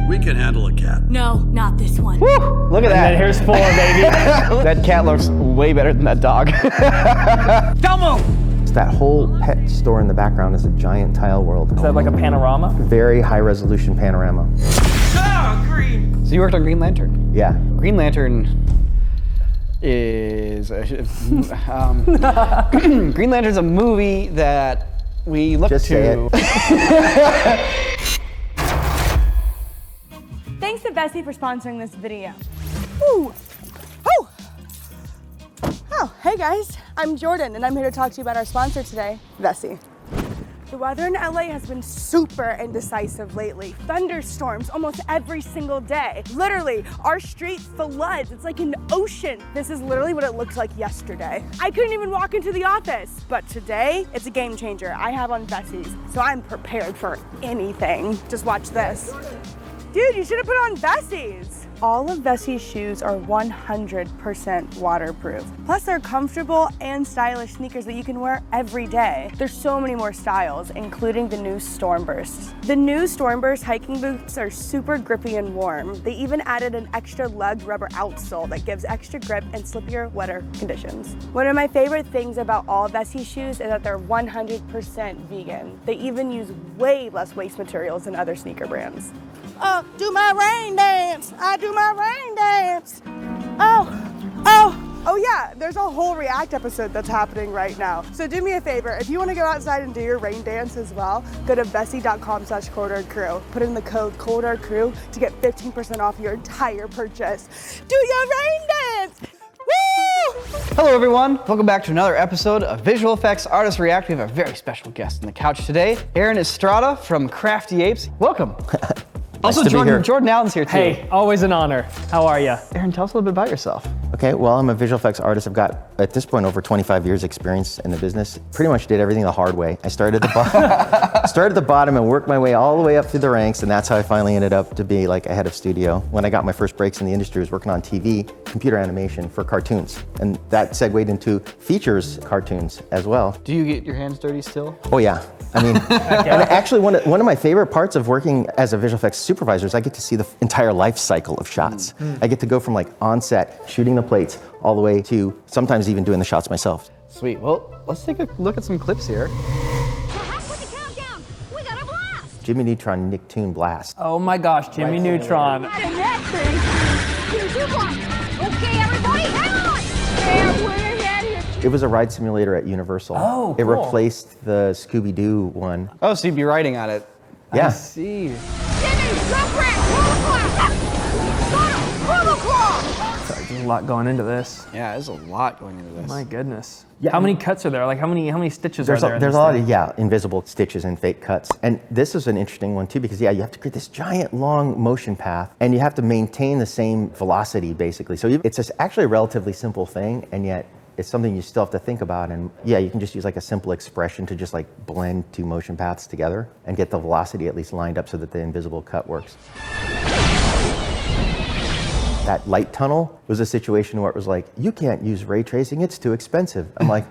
We can handle a cat. No, not this one. Woo! Look at that. And then here's 4, baby. That cat looks way better than that dog. Don't move! That whole pet store in the background is a giant tile world. Is that like a panorama? Very high resolution panorama. Green. So you worked on Green Lantern? Yeah. Green Lantern is Green Lantern's a movie that we look Just to. Thanks to Vessi for sponsoring this video. Ooh. Oh. Oh, hey guys, I'm Jordan and I'm here to talk to you about our sponsor today, Vessi. The weather in LA has been super indecisive lately. Thunderstorms almost every single day. Literally, our street floods. It's like an ocean. This is literally what it looked like yesterday. I couldn't even walk into the office, but today it's a game changer. I have on Vessi's, so I'm prepared for anything. Just watch this. Dude, you should have put on Vessi's. All of Vessi's shoes are 100% waterproof. Plus they're comfortable and stylish sneakers that you can wear every day. There's so many more styles, including the new Stormbursts. The new Stormburst hiking boots are super grippy and warm. They even added an extra lug rubber outsole that gives extra grip in slippier, wetter conditions. One of my favorite things about all Vessi shoes is that they're 100% vegan. They even use way less waste materials than other sneaker brands. Do my rain dance. I do my rain dance. Oh yeah, there's a whole React episode that's happening right now. So do me a favor, if you want to go outside and do your rain dance as well, go to vessi.com/ColdHardCrew. Put in the code ColdHardCrew to get 15% off your entire purchase. Do your rain dance. Woo! Hello everyone, welcome back to another episode of Visual Effects Artists React. We have a very special guest on the couch today, Estrada from Crafty Apes. Welcome. Also, Jordan Allen's here too. Hey, always an honor. How are you? Aaron, tell us a little bit about yourself. Okay, well, I'm a visual effects artist. I've got, at this point, over 25 years experience in the business. Pretty much did everything the hard way. I started at the bottom and worked my way all the way up through the ranks, and that's how I finally ended up to be like a head of studio. When I got my first breaks in the industry, I was working on TV, computer animation for cartoons, and that segued into features cartoons as well. Do you get your hands dirty still? Oh yeah. I mean, and actually one of my favorite parts of working as a visual effects supervisor is I get to see the entire life cycle of shots. I get to go from like on set, shooting the plates, all the way to sometimes even doing the shots myself. Sweet, well, let's take a look at some clips here. With the countdown, we got a blast! Jimmy Neutron Nicktoon Blast. Oh my gosh, Jimmy Neutron. Not in that thing. 2 blocks. Okay, everybody, hang on! And we're ahead here. It was a ride simulator at Universal. Oh, It cool. replaced the Scooby-Doo one. Oh, so you'd be writing on it. Yeah. I see. Jimmy, jump rat, pull the claw! Sorry, there's a lot going into this. Yeah, there's a lot going into this. My goodness. Yeah. How many cuts are there? Like how many stitches There's are there? there's a lot of, invisible stitches and fake cuts. And this is an interesting one too, because you have to create this giant long motion path and you have to maintain the same velocity basically. So it's actually a relatively simple thing, and yet it's something you still have to think about. And yeah, you can just use like a simple expression to just like blend 2 motion paths together and get the velocity at least lined up so that the invisible cut works. That light tunnel was a situation where it was like, you can't use ray tracing, it's too expensive. I'm like,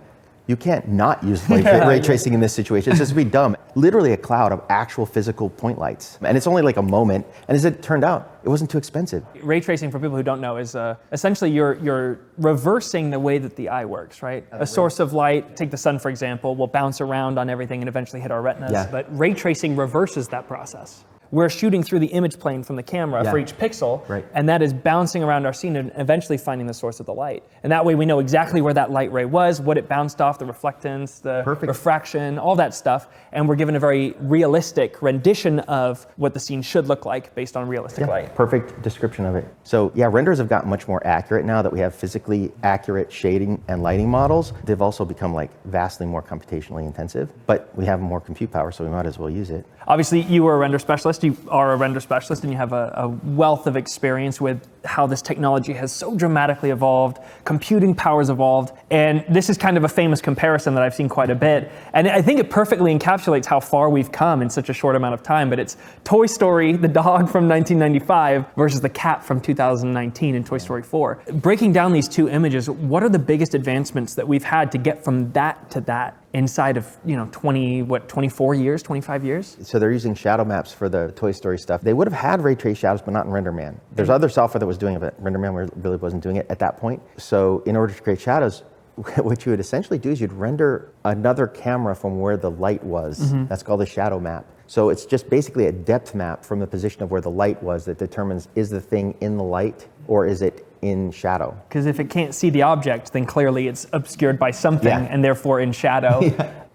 you can't not use ray tracing in this situation. It's just be dumb. Literally a cloud of actual physical point lights. And it's only like a moment. And as it turned out, it wasn't too expensive. Ray tracing, for people who don't know, is essentially you're reversing the way that the eye works, right? A source of light, take the sun for example, will bounce around on everything and eventually hit our retinas. Yeah. But ray tracing reverses that process. We're shooting through the image plane from the camera for each pixel, Right. and that is bouncing around our scene and eventually finding the source of the light. And that way we know exactly where that light ray was, what it bounced off, the reflectance, the refraction, all that stuff, and we're given a very realistic rendition of what the scene should look like based on realistic light. Perfect description of it. So yeah, renders have gotten much more accurate now that we have physically accurate shading and lighting models. They've also become like vastly more computationally intensive, but we have more compute power, so we might as well use it. Obviously, you were a render specialist, you are a render specialist, and you have a wealth of experience with how this technology has so dramatically evolved, computing power's evolved, and this is kind of a famous comparison that I've seen quite a bit, and I think it perfectly encapsulates how far we've come in such a short amount of time, but it's Toy Story, the dog from 1995, versus the cat from 2019 in Toy Story 4. Breaking down these two images, what are the biggest advancements that we've had to get from that to that inside of 24 years, 25 years. So they're using shadow maps for the Toy Story stuff. They would have had ray trace shadows, but not in RenderMan. There's other software that was doing it, but RenderMan really wasn't doing it at that point. So in order to create shadows, what you would essentially do is you'd render another camera from where the light was. That's called a shadow map. So it's just basically a depth map from the position of where the light was that determines, is the thing in the light or is it in shadow? Because if it can't see the object, then clearly it's obscured by something and therefore in shadow.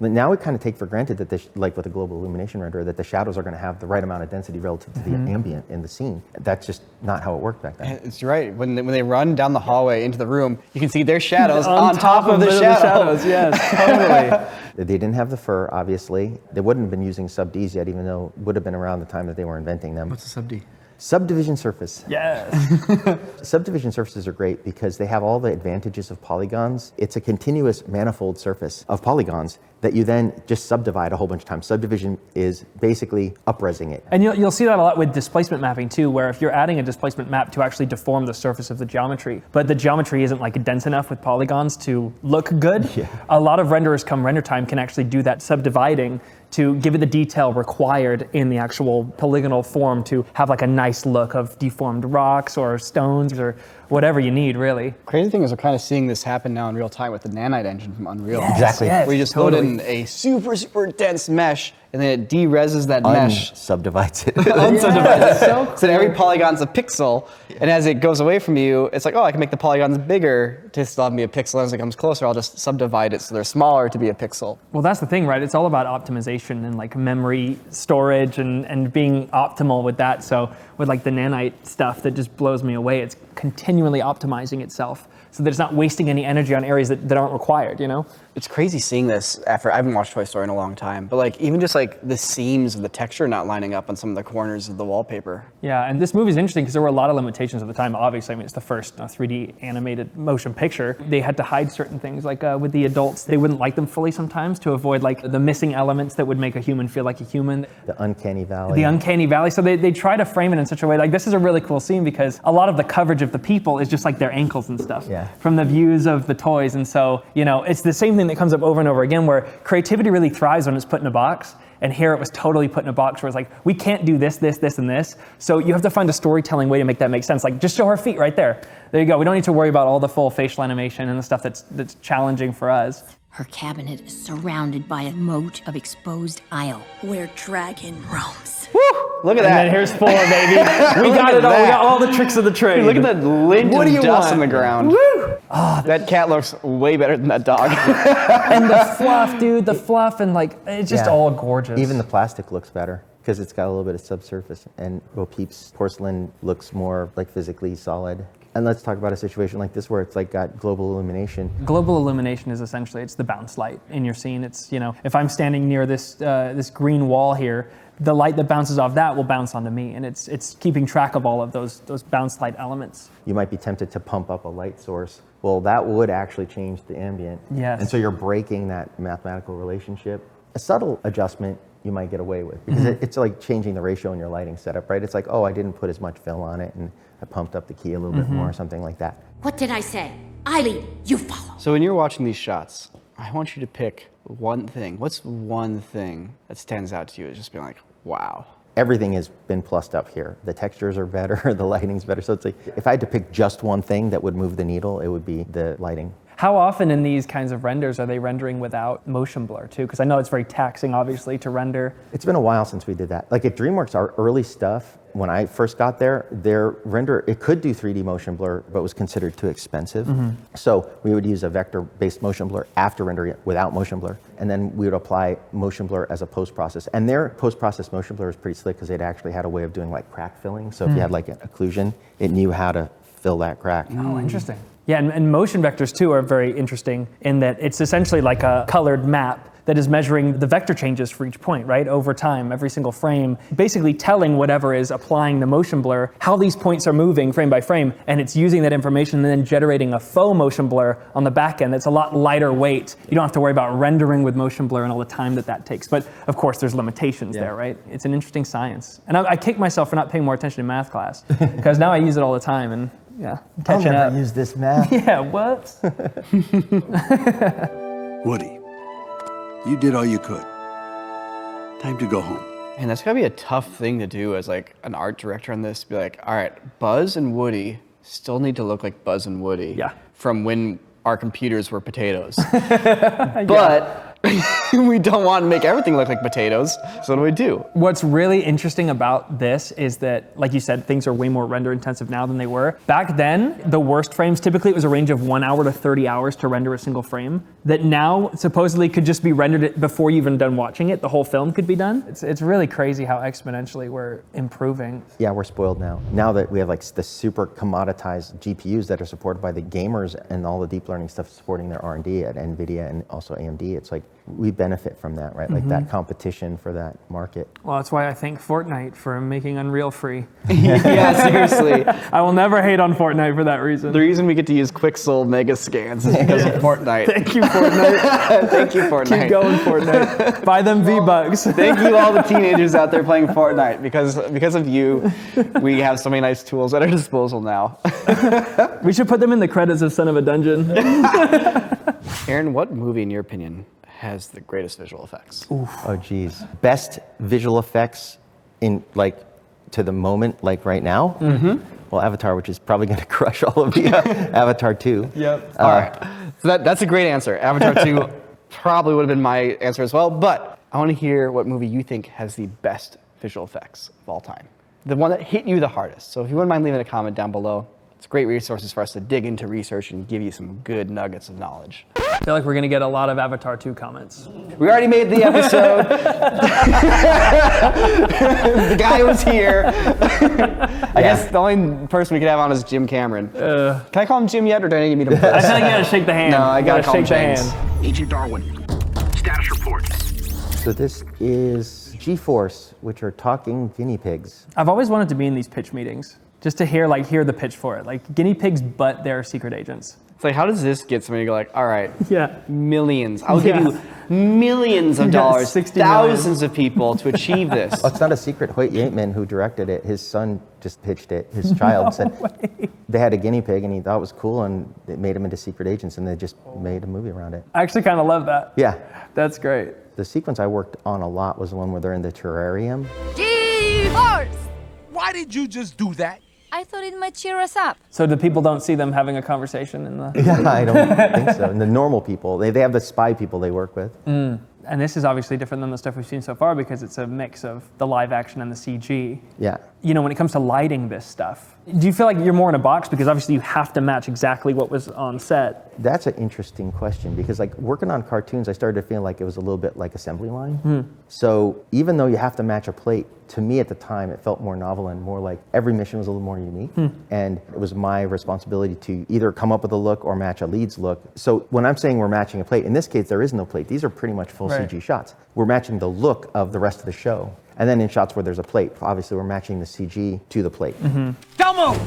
But now we kind of take for granted that, like with a global illumination renderer, that the shadows are going to have the right amount of density relative to the ambient in the scene. That's just not how it worked back then. It's right. When they run down the hallway into the room, you can see their shadows on top of the shadows. Yes, totally. They didn't have the fur, obviously. They wouldn't have been using sub-Ds yet, even though it would have been around the time that they were inventing them. What's a sub-D? Subdivision surface. Yes. Subdivision surfaces are great because they have all the advantages of polygons. It's a continuous manifold surface of polygons that you then just subdivide a whole bunch of times. Subdivision is basically up-resing it. And you'll see that a lot with displacement mapping too, where if you're adding a displacement map to actually deform the surface of the geometry, but the geometry isn't like dense enough with polygons to look good, a lot of renderers come render time can actually do that subdividing to give it the detail required in the actual polygonal form to have like a nice look of deformed rocks or stones or whatever you need, really. Crazy thing is we're kind of seeing this happen now in real time with the Nanite engine from Unreal. Exactly. Yes, where you just load in a super, super dense mesh, and then it de-reses that mesh. Subdivides it. Unsubdivides it. So then every polygon's a pixel, and as it goes away from you, it's like, oh, I can make the polygons bigger to still have me a pixel. And as it comes closer, I'll just subdivide it so they're smaller to be a pixel. Well, that's the thing, right? It's all about optimization and like memory storage and being optimal with that. So with like the nanite stuff that just blows me away, it's continually optimizing itself so that it's not wasting any energy on areas that aren't required, you know? It's crazy seeing this after I haven't watched Toy Story in a long time, but like even just like the seams of the texture not lining up on some of the corners of the wallpaper. Yeah, and this movie is interesting because there were a lot of limitations at the time. Obviously, I mean, it's the first 3D animated motion picture. They had to hide certain things, like with the adults, they wouldn't like them fully sometimes to avoid like the missing elements that would make a human feel like a human. The uncanny valley. The uncanny valley. So they try to frame it in such a way, like this is a really cool scene because a lot of the coverage of the people is just like their ankles and stuff from the views of the toys. And so, you know, it's the same thing that comes up over and over again where creativity really thrives when it's put in a box. And here it was totally put in a box where it's like, we can't do this, this, this, and this. So you have to find a storytelling way to make that make sense. Like, just show her feet right there. There you go. We don't need to worry about all the full facial animation and the stuff that's challenging for us. Her cabinet is surrounded by a moat of exposed isle where dragon roams. Woo! Look at that. And then here's 4, baby. We got it all. We got all the tricks of the trade. Look at that lint What of do you dust want? on the ground. Woo! Oh, that cat looks way better than that dog. And the fluff, dude, the fluff, and like, it's just all gorgeous. Even the plastic looks better because it's got a little bit of subsurface. And Bo Peep's porcelain looks more like physically solid. And let's talk about a situation like this where it's like got global illumination. Global illumination is essentially, it's the bounce light in your scene. It's, you know, if I'm standing near this this green wall here, the light that bounces off that will bounce onto me. And it's keeping track of all of those bounce light elements. You might be tempted to pump up a light source. Well, that would actually change the ambient. Yes. And so you're breaking that mathematical relationship. A subtle adjustment you might get away with because it's like changing the ratio in your lighting setup, right? It's like, oh, I didn't put as much fill on it and I pumped up the key a little bit more or something like that. What did I say? I lead, you follow. So when you're watching these shots, I want you to pick one thing. What's one thing that stands out to you as just being like, wow? Everything has been plussed up here. The textures are better, the lighting's better. So it's like, if I had to pick just one thing that would move the needle, it would be the lighting. How often in these kinds of renders are they rendering without motion blur too? Because I know it's very taxing, obviously, to render. It's been a while since we did that. Like at DreamWorks, our early stuff, when I first got there, their render, it could do 3D motion blur, but was considered too expensive. So we would use a vector-based motion blur after rendering it without motion blur. And then we would apply motion blur as a post-process. And their post-process motion blur is pretty slick because they'd actually had a way of doing like crack filling. So if you had like an occlusion, it knew how to fill that crack. Oh, interesting. Yeah, and motion vectors too are very interesting in that it's essentially like a colored map that is measuring the vector changes for each point, right? Over time, every single frame, basically telling whatever is applying the motion blur, how these points are moving frame by frame, and it's using that information and then generating a faux motion blur on the back end that's a lot lighter weight. You don't have to worry about rendering with motion blur and all the time that takes. But of course, there's limitations there, right? It's an interesting science. And I kick myself for not paying more attention in math class, because now I use it all the time, and yeah, catching I'll never up. use this math. Yeah, what? Woody, You did all you could. Time to go home. And that's gotta be a tough thing to do as like an art director on this. Be like, all right, Buzz and Woody still need to look like Buzz and Woody. Yeah. From when our computers were potatoes. But we don't want to make everything look like potatoes. So what do we do? What's really interesting about this is that, like you said, things are way more render intensive now than they were. Back then, the worst frames, typically it was a range of 1 hour to 30 hours to render a single frame. That now supposedly could just be rendered before you even done watching it. The whole film could be done. It's really crazy how exponentially we're improving. Yeah, we're spoiled now. Now that we have like the super commoditized GPUs that are supported by the gamers and all the deep learning stuff supporting their R&D at NVIDIA and also AMD, it's like we benefit from that, right? Like that competition for that market. Well, that's why I thank Fortnite for making Unreal free. Yeah, seriously. I will never hate on Fortnite for that reason. The reason we get to use Quixel Mega Scans is because of Fortnite. Thank you, Fortnite. Thank you, Fortnite. Keep going, Fortnite. Buy them V-Bucks. Thank you all the teenagers out there playing Fortnite. Because of you, we have so many nice tools at our disposal now. We should put them in the credits of Son of a Dungeon. Aaron, what movie, in your opinion, has the greatest visual effects? Oh geez. Best visual effects in like to the moment, like right now? Well, Avatar, which is probably gonna crush all of you. Avatar 2. Yep. All right. So that's a great answer. Avatar 2 probably would have been my answer as well, but I want to hear what movie you think has the best visual effects of all time. The one that hit you the hardest. So if you wouldn't mind leaving a comment down below, it's great resources for us to dig into research and give you some good nuggets of knowledge. I feel like we're gonna get a lot of Avatar 2 comments. We already made the episode. The guy was here. I guess the only person we could have on is Jim Cameron. Can I call him Jim yet, or do I need to meet him first? I feel like you gotta shake the hand. No, I gotta call him shake the James. hand. Agent Darwin, status report. So this is G-Force, which are talking guinea pigs. I've always wanted to be in these pitch meetings, just to hear the pitch for it. Like guinea pigs, but they're secret agents. It's like, how does this get somebody to go like, all right, Yeah. millions. I'll give you millions of dollars, 60 million. thousands of people to achieve this. Oh, it's not a secret. Hoyt Yateman, who directed it, his son just pitched it. His child said they had a guinea pig and he thought it was cool and it made him into secret agents and they just made a movie around it. I actually kind of love that. Yeah. That's great. The sequence I worked on a lot was the one where they're in the terrarium. G-Force! Why did you just do that? I thought it might cheer us up. So the people don't see them having a conversation in the... Yeah, I don't think so. And the normal people, they have the spy people they work with. And this is obviously different than the stuff we've seen so far because it's a mix of the live action and the CG. Yeah. You know, when it comes to lighting this stuff, do you feel like you're more in a box because obviously you have to match exactly what was on set? That's an interesting question because like working on cartoons, I started to feel like it was a little bit like assembly line. So even though you have to match a plate, to me at the time, it felt more novel and more like every mission was a little more unique. And it was my responsibility to either come up with a look or match a lead's look. So when I'm saying we're matching a plate, in this case, there is no plate. These are pretty much full CG shots. We're matching the look of the rest of the show. And then in shots where there's a plate, obviously we're matching the CG to the plate. Don't move!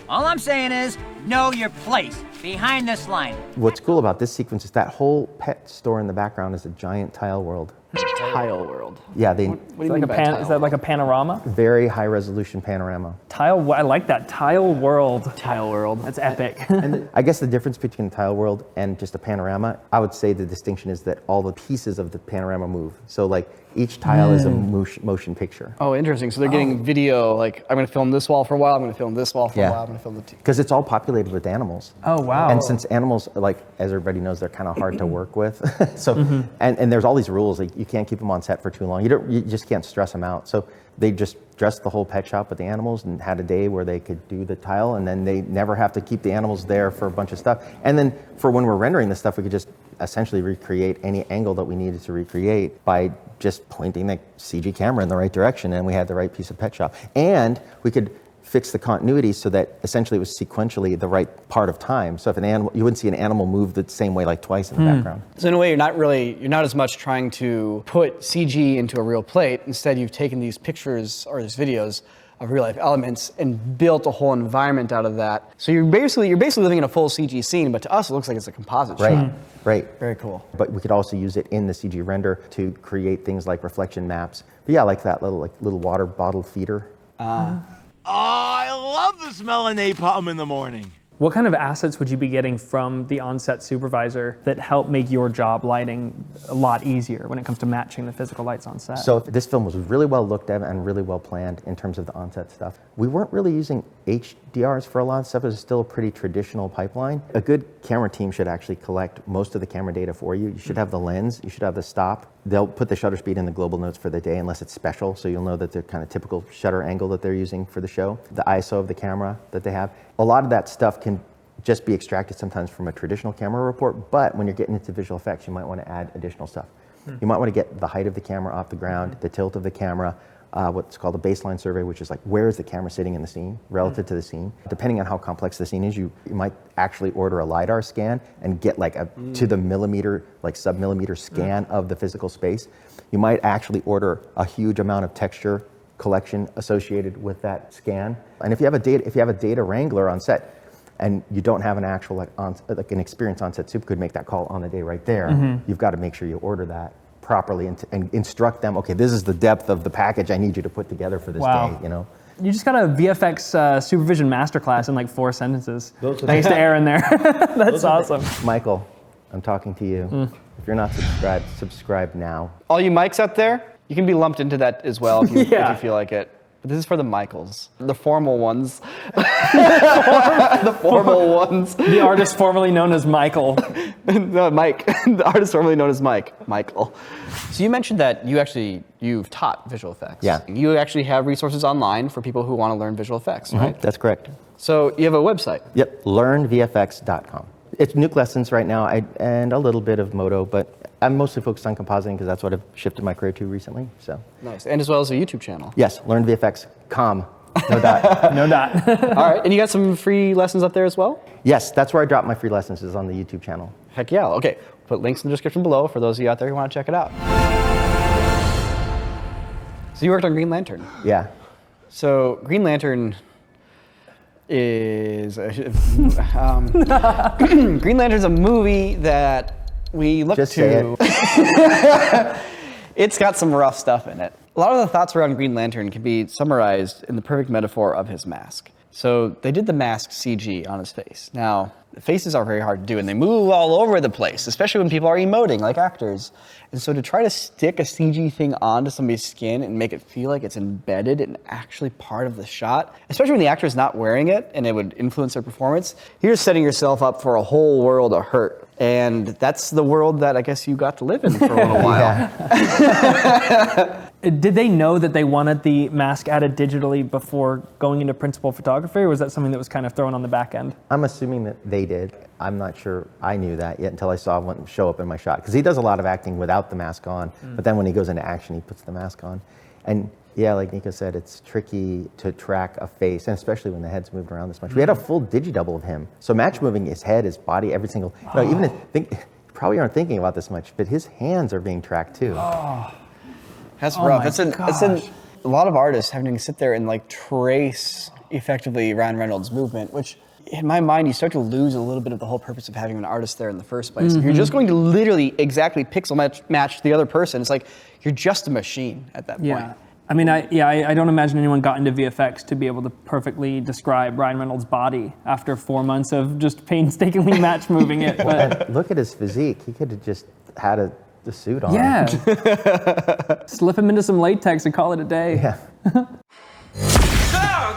All I'm saying is, know your place, behind this line. What's cool about this sequence is that whole pet store in the background is a giant tile world. Tile world. Yeah, they What do you mean by tile? Is that like a panorama? very high resolution panorama. Tile, I like that. Tile world. Tile world. That's epic. And I guess the difference between the tile world and just a panorama, I would say the distinction is that all the pieces of the panorama move. So like each tile is a motion picture. Oh, interesting. So they're getting video, like, I'm going to film this wall for a while, I'm going to film this wall for a while, I'm going to film the two. Because it's all populated with animals. Oh, wow. And since animals, like, as everybody knows, they're kind of hard to work with. So, and there's all these rules, like you can't keep them on set for too long. You just can't stress them out. So they just dressed the whole pet shop with the animals and had a day where they could do the tile, and then they never have to keep the animals there for a bunch of stuff. And then for when we're rendering this stuff, we could just essentially recreate any angle that we needed to recreate by just pointing the CG camera in the right direction, and we had the right piece of pet shop. And we could fix the continuity so that essentially it was sequentially the right part of time. So if an animal, you wouldn't see an animal move the same way like twice in the background. So in a way, you're not as much trying to put CG into a real plate. Instead, you've taken these pictures or these videos of real life elements and built a whole environment out of that. So you're basically living in a full CG scene, but to us it looks like it's a composite shot. Right. Very cool. But we could also use it in the CG render to create things like reflection maps. But yeah, like that little water bottle feeder. Oh, I love the smell of napalm in the morning. What kind of assets would you be getting from the on-set supervisor that help make your job lighting a lot easier when it comes to matching the physical lights on set? So this film was really well looked at and really well planned in terms of the on-set stuff. We weren't really using HDRs for a lot of stuff. It was still a pretty traditional pipeline. A good camera team should actually collect most of the camera data for you. You should have the lens, you should have the stop. They'll put the shutter speed in the global notes for the day unless it's special, so you'll know that the kind of typical shutter angle that they're using for the show, the ISO of the camera that they have. A lot of that stuff can just be extracted sometimes from a traditional camera report, but when you're getting into visual effects, you might want to add additional stuff. You might want to get the height of the camera off the ground, the tilt of the camera, what's called a baseline survey, which is like, where is the camera sitting in the scene relative to the scene? Depending on how complex the scene is, you might actually order a LiDAR scan and get like a to the millimeter, like sub-millimeter scan of the physical space. You might actually order a huge amount of texture collection associated with that scan. And if you have a data wrangler on set, and you don't have an actual like an experienced on-set super could make that call on the day right there, you've got to make sure you order that properly and instruct them, okay, this is the depth of the package I need you to put together for this day, you know? You just got a VFX supervision masterclass in like 4 sentences. Thanks to Aaron there. That's awesome. Michael, I'm talking to you. If you're not subscribed, subscribe now. All you Mikes out there, you can be lumped into that as well if you, if you feel like it. But this is for the Michaels, the formal ones. The formal ones. The artist formerly known as Michael. No, Mike. The artist formerly known as Michael. So you mentioned that you've taught visual effects. Yeah. You actually have resources online for people who want to learn visual effects, right? That's correct. So you have a website. Yep, learnvfx.com. It's nuke lessons right now and a little bit of moto, but I'm mostly focused on compositing because that's what I've shifted my career to recently. So Nice, and as well as a YouTube channel. Yes, learnvfx.com. No dot. No dot. All right, and you got some free lessons up there as well? Yes, that's where I drop my free lessons, is on the YouTube channel. Heck yeah, okay. Put links in the description below for those of you out there who want to check it out. So you worked on Green Lantern. Yeah. So Green Lantern is Green Lantern's a movie that we look Just to. say it. It's got some rough stuff in it. A lot of the thoughts around Green Lantern can be summarized in the perfect metaphor of his mask. So they did the mask CG on his face. Now, the faces are very hard to do, and they move all over the place, especially when people are emoting like actors. And so to try to stick a CG thing onto somebody's skin and make it feel like it's embedded and actually part of the shot, especially when the actor is not wearing it and it would influence their performance, you're setting yourself up for a whole world of hurt. And that's the world that I guess you got to live in for a little while. Did they know that they wanted the mask added digitally before going into principal photography, or was that something that was kind of thrown on the back end? I'm assuming that they did. I'm not sure I knew that yet until I saw one show up in my shot. Because he does a lot of acting without the mask on, but then when he goes into action, he puts the mask on. And yeah, like Niko said, it's tricky to track a face, and especially when the head's moved around this much. We had a full digi-double of him. So match moving his head, his body, every single, you know, you probably aren't thinking about this much, but his hands are being tracked too. That's rough. It's a lot of artists having to sit there and like trace effectively Ryan Reynolds' movement, which in my mind, you start to lose a little bit of the whole purpose of having an artist there in the first place. If you're just going to literally exactly pixel match the other person, it's like you're just a machine at that point. I mean, I don't imagine anyone got into VFX to be able to perfectly describe Ryan Reynolds' body after 4 months of just painstakingly match moving it. But look at his physique. He could have just had the suit on. Yeah. Slip him into some latex and call it a day. Yeah.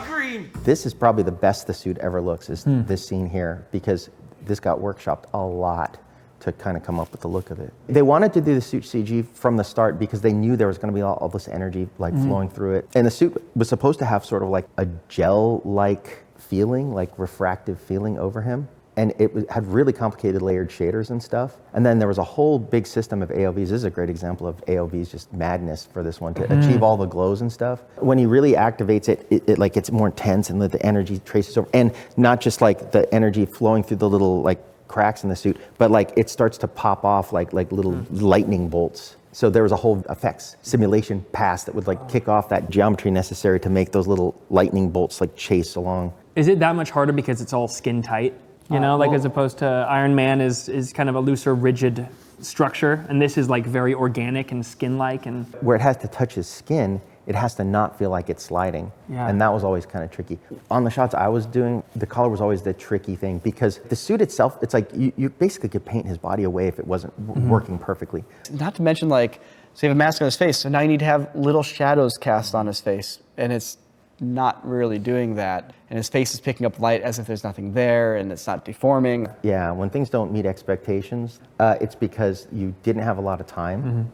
Green. This is probably the best the suit ever looks, is this scene here, because this got workshopped a lot to kind of come up with the look of it. They wanted to do the suit CG from the start because they knew there was going to be all this energy like flowing through it. And the suit was supposed to have sort of like a gel-like feeling, like refractive feeling over him. And it had really complicated layered shaders and stuff. And then there was a whole big system of AOVs. This is a great example of AOVs, just madness for this one to achieve all the glows and stuff. When he really activates it, it like gets more intense and the energy traces over. And not just like the energy flowing through the little like cracks in the suit, but like it starts to pop off like little lightning bolts. So there was a whole effects simulation pass that would like kick off that geometry necessary to make those little lightning bolts like chase along. Is it that much harder because it's all skin tight? You know, like as opposed to Iron Man is kind of a looser, rigid structure, and this is like very organic and skin-like. And where it has to touch his skin, it has to not feel like it's sliding. Yeah. And that was always kind of tricky. On the shots I was doing, the color was always the tricky thing because the suit itself, it's like you basically could paint his body away if it wasn't working perfectly. Not to mention, like, so you have a mask on his face, so now you need to have little shadows cast on his face, and it's not really doing that. And his face is picking up light as if there's nothing there, and it's not deforming. Yeah, when things don't meet expectations, it's because you didn't have a lot of time,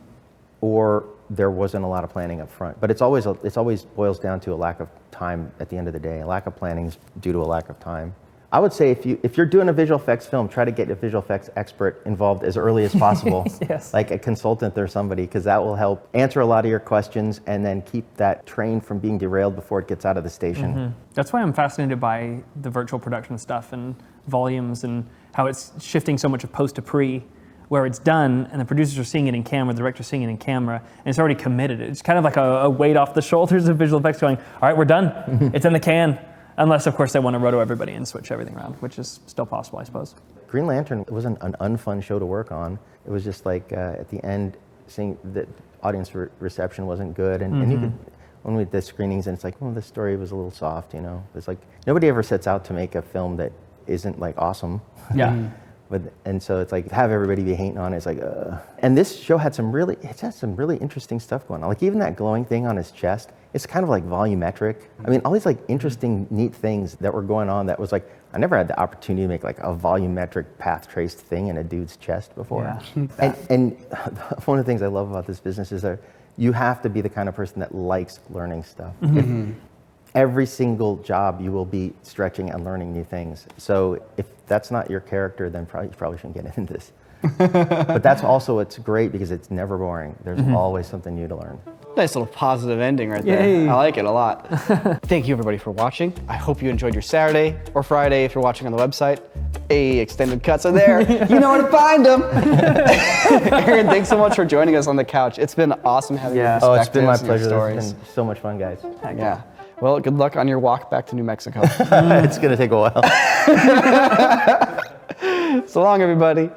or there wasn't a lot of planning up front. But it's always boils down to a lack of time at the end of the day. A lack of planning is due to a lack of time. I would say if you're doing a visual effects film, try to get a visual effects expert involved as early as possible, Yes. like a consultant or somebody, because that will help answer a lot of your questions and then keep that train from being derailed before it gets out of the station. That's why I'm fascinated by the virtual production stuff and volumes and how it's shifting so much of post to pre, where it's done and the producers are seeing it in camera, the director's seeing it in camera, and it's already committed. It's kind of like a weight off the shoulders of visual effects going, all right, we're done. It's in the can. Unless, of course, they want to roto everybody and switch everything around, which is still possible, I suppose. Green Lantern wasn't an unfun show to work on. It was just like at the end, seeing that audience reception wasn't good, and you could, when we did the screenings, and it's like, well, the story was a little soft, you know. It's like nobody ever sets out to make a film that isn't like awesome. Yeah. And so it's like have everybody be hating on it. It's like, and this show had some really interesting stuff going on. Like even that glowing thing on his chest, it's kind of like volumetric. I mean, all these like interesting, neat things that were going on. That was like, I never had the opportunity to make like a volumetric path traced thing in a dude's chest before. Yeah. And one of the things I love about this business is that you have to be the kind of person that likes learning stuff. Every single job you will be stretching and learning new things. So if that's not your character, then you probably shouldn't get into this. But that's also, it's great because it's never boring. There's always something new to learn. Nice little positive ending right there. Yay. I like it a lot. Thank you everybody for watching. I hope you enjoyed your Saturday or Friday if you're watching on the website. Extended cuts are there. You know where to find them. Aaron, thanks so much for joining us on the couch. It's been awesome having you. Oh, it's been my and your pleasure. stories. It's been so much fun, guys. Yeah. Well, good luck on your walk back to New Mexico. It's gonna take a while. So long, everybody.